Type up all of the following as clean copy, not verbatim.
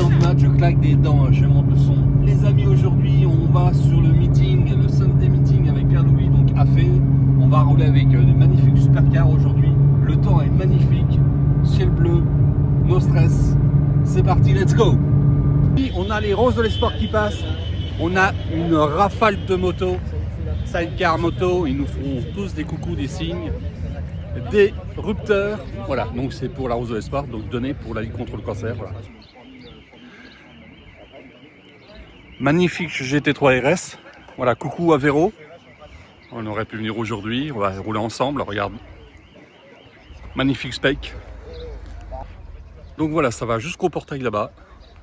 mi-temps de match, je claque des dents, je monte le son. Les amis, aujourd'hui, on va sur le meeting, le Sunday meeting avec Pierre-Louis, donc à Fé. On va rouler avec des magnifiques supercars aujourd'hui. Le temps est magnifique, ciel bleu, no stress. C'est parti, let's go! On a les roses de l'espoir qui passent. On a une rafale de motos, sidecar moto. Ils nous font tous des coucous, des signes, des rupteurs. Voilà, donc c'est pour la rose de l'espoir, donc donné pour la lutte contre le cancer. Voilà. Magnifique GT3 RS. Voilà, coucou à Véro. On aurait pu venir aujourd'hui, on va rouler ensemble, regarde. Magnifique spec. Donc voilà, ça va jusqu'au portail là-bas.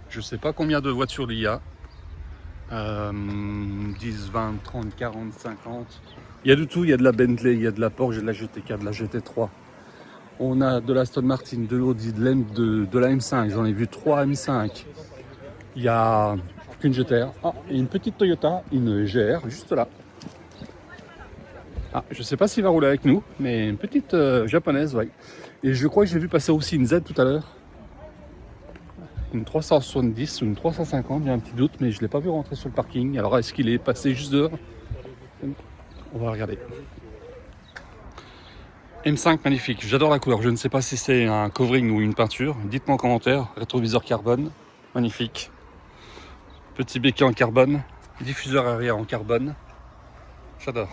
Je sais pas combien de voitures il y a. 10, 20, 30, 40, 50. Il y a de tout, il y a de la Bentley, il y a de la Porsche, il y a de la GT4, de la GT3. On a de la Aston Martin, de l'Audi, de la M5, j'en ai vu 3 M5. Il y a une GTR, et une petite Toyota, une GR, juste là. Ah, je sais pas s'il va rouler avec nous, mais une petite japonaise, ouais. Et je crois que j'ai vu passer aussi une Z tout à l'heure. Une 370 ou une 350, j'ai un petit doute, mais je ne l'ai pas vu rentrer sur le parking. Alors est-ce qu'il est passé juste dehors? On va regarder. M5 magnifique, j'adore la couleur. Je ne sais pas si c'est un covering ou une peinture. Dites-moi en commentaire. Rétroviseur carbone, magnifique. Petit béquet en carbone, diffuseur arrière en carbone. J'adore.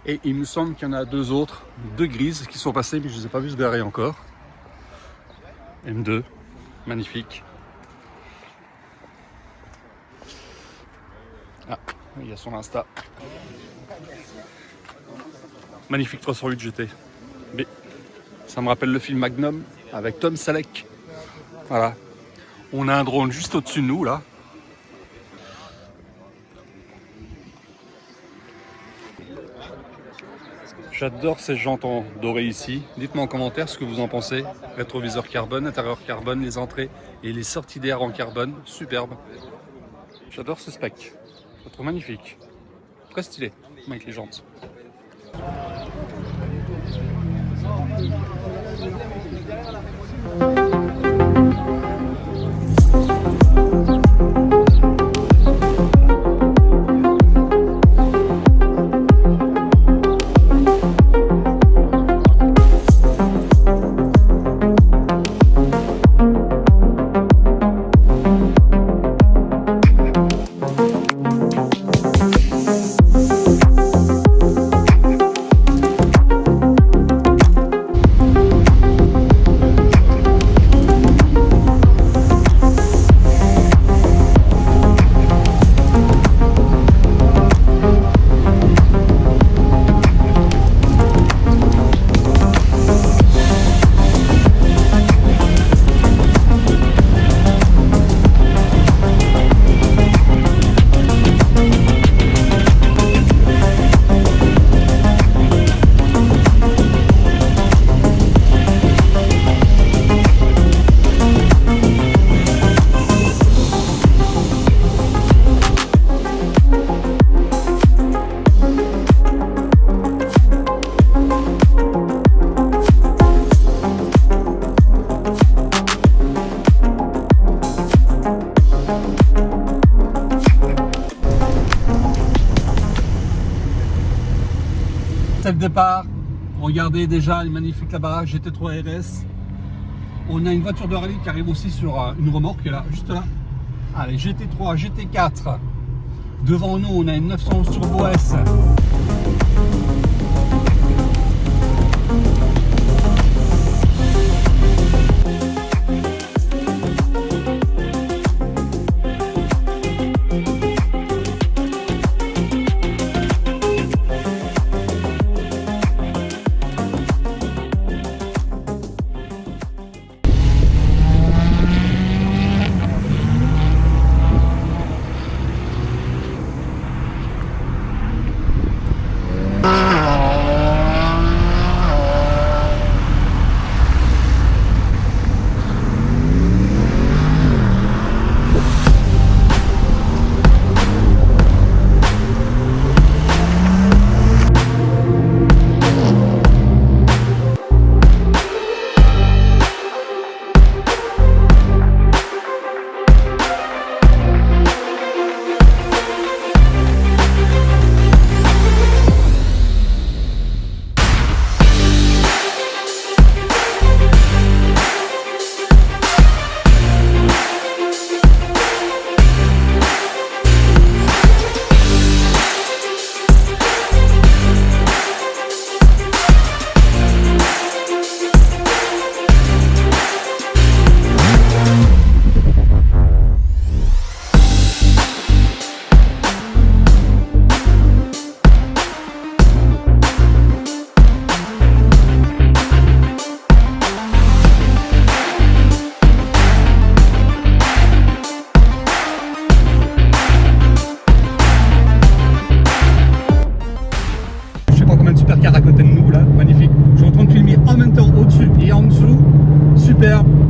Et il me semble qu'il y en a deux autres, deux grises qui sont passées, mais je ne les ai pas vues se garer encore. M2. Magnifique. Ah, il y a son Insta. Magnifique 308 GT. Mais ça me rappelle le film Magnum avec Tom Selleck. Voilà. On a un drone juste au-dessus de nous là. J'adore ces jantes en doré ici. Dites-moi en commentaire ce que vous en pensez. Rétroviseur carbone, intérieur carbone, les entrées et les sorties d'air en carbone. Superbe. J'adore ce spec. Je trouve magnifique. Très stylé avec les jantes. C'est le départ. Regardez déjà, il est magnifique là-bas, GT3 RS. On a une voiture de rallye qui arrive aussi sur une remorque là, juste là. Allez, GT3, GT4. Devant nous, on a une 911 Turbo S.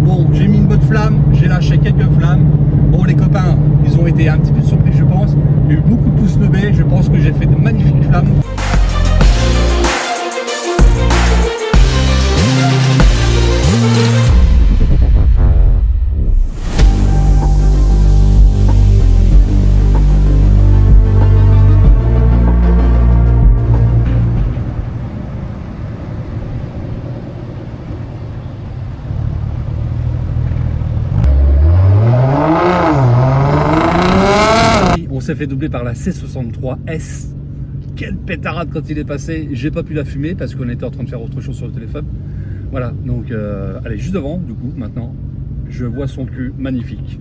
Bon, j'ai mis une bonne flamme, j'ai lâché quelques flammes. Bon, les copains, ils ont été un petit peu surpris, je pense. Il y a eu beaucoup de pouces levés, je pense que j'ai fait de magnifiques flammes. On s'est fait doubler par la C63S. Quelle pétarade quand il est passé. J'ai pas pu la fumer parce qu'on était en train de faire autre chose sur le téléphone. Voilà, donc allez, juste devant, du coup, maintenant, je vois son cul magnifique.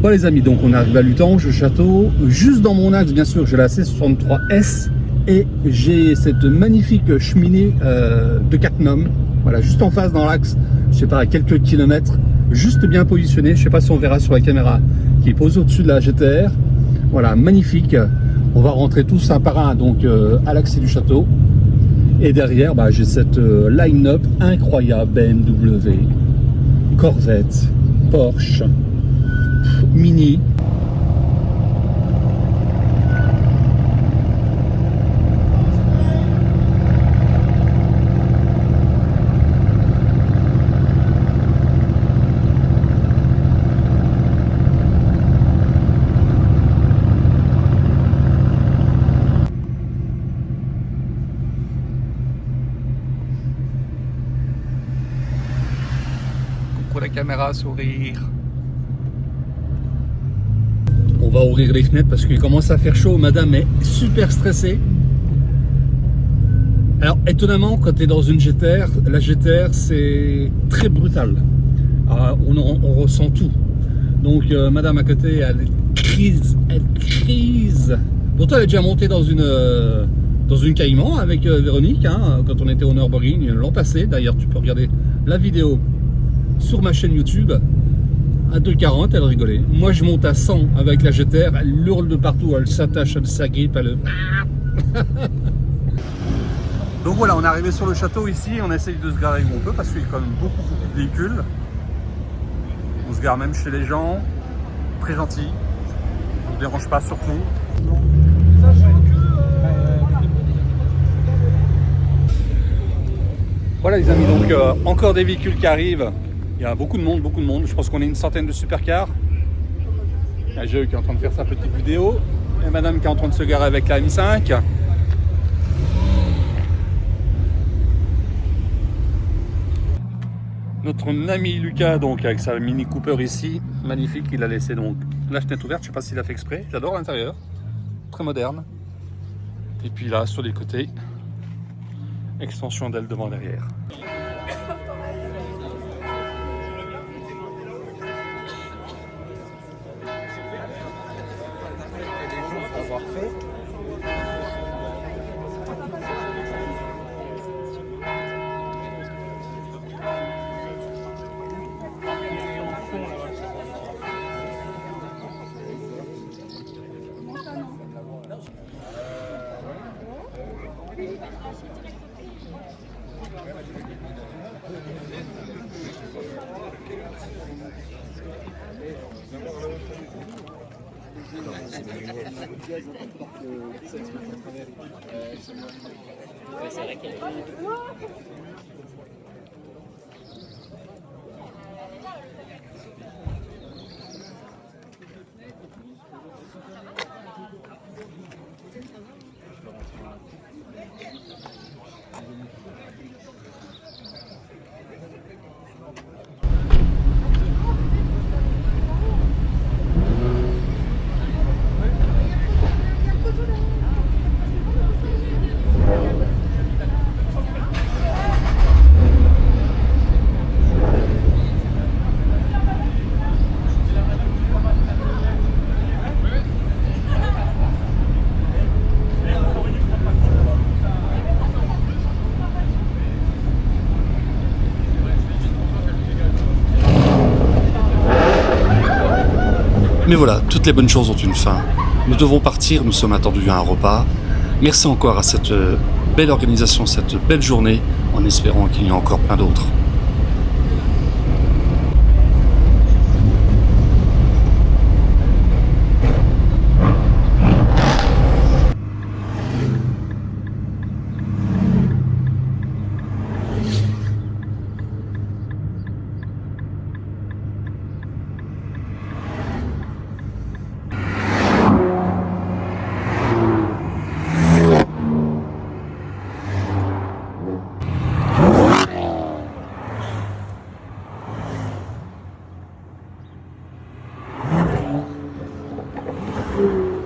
Bon les amis, donc on arrive à Lutange, au château. Juste dans mon axe, bien sûr, j'ai la C63S et j'ai cette magnifique cheminée de Cattenom. Voilà, juste en face dans l'axe, je sais pas, à quelques kilomètres, juste bien positionné. Je sais pas si on verra sur la caméra qui est posée au-dessus de la GTR. Voilà, magnifique. On va rentrer tous un par un donc à l'accès du château. Et derrière, bah, j'ai cette line-up incroyable, BMW, Corvette, Porsche, Mini. Coucou la caméra, sourire. On va ouvrir les fenêtres parce qu'il commence à faire chaud. Madame est super stressée. Alors étonnamment, quand tu es dans une GTR, la GTR c'est très brutal. On ressent tout. Donc madame à côté, elle crise. Pourtant elle est déjà montée dans une Cayman avec Véronique, hein, quand on était au Nürburgring l'an passé. D'ailleurs tu peux regarder la vidéo sur ma chaîne YouTube. À 2,40, elle rigolait. Moi, je monte à 100 avec la GTR. Elle hurle de partout, elle s'attache, elle s'agrippe, elle... Donc voilà, on est arrivé sur le château ici. On essaye de se garer où on peut parce qu'il y a quand même beaucoup de véhicules. On se gare même chez les gens. Très gentil. On ne dérange pas surtout. Voilà les amis, donc encore des véhicules qui arrivent. Il y a beaucoup de monde, Je pense qu'on est une centaine de supercars. Il y a Jeu qui est en train de faire sa petite vidéo. Et madame qui est en train de se garer avec la M5. Notre ami Lucas, donc avec sa Mini Cooper ici, magnifique. Il a laissé donc la fenêtre ouverte. Je ne sais pas s'il a fait exprès. J'adore l'intérieur. Très moderne. Et puis là, sur les côtés, extension d'aile devant derrière. Mais voilà, toutes les bonnes choses ont une fin. Nous devons partir, nous sommes attendus à un repas. Merci encore à cette belle organisation, cette belle journée, en espérant qu'il y en a encore plein d'autres.